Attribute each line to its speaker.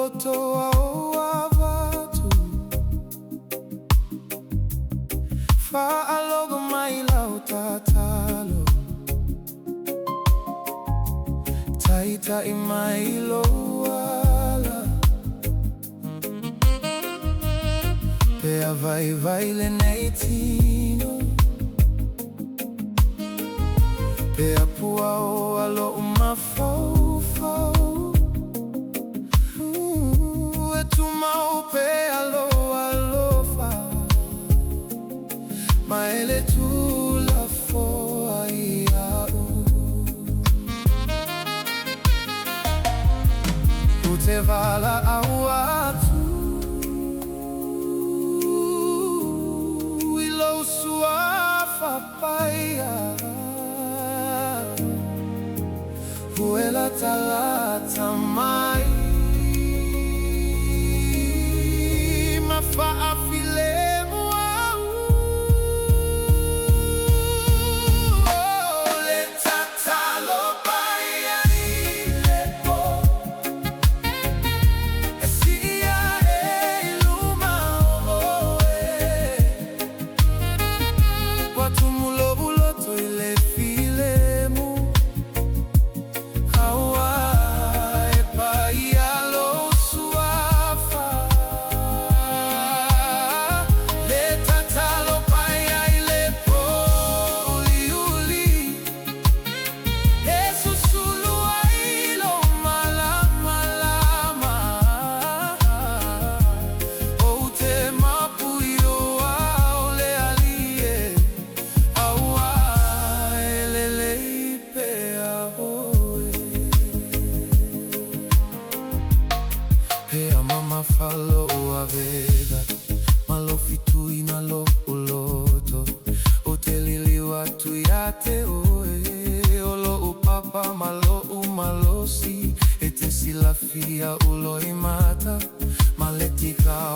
Speaker 1: loto watu faafofoga mai lau tatalo taita imai loala pea vai le neitino pea pua o alo umafou mau pe alofa maele tu la foia ute valaau atu ilo paia vuela latalata mai faafilemo le Tatalo Paia lepo sia luma watu mulobuloto ile filemo hawa paia lo follow a vega malofitui na loto otelili watu yate oe olo upapa malosi ete silafia ulo imata maletika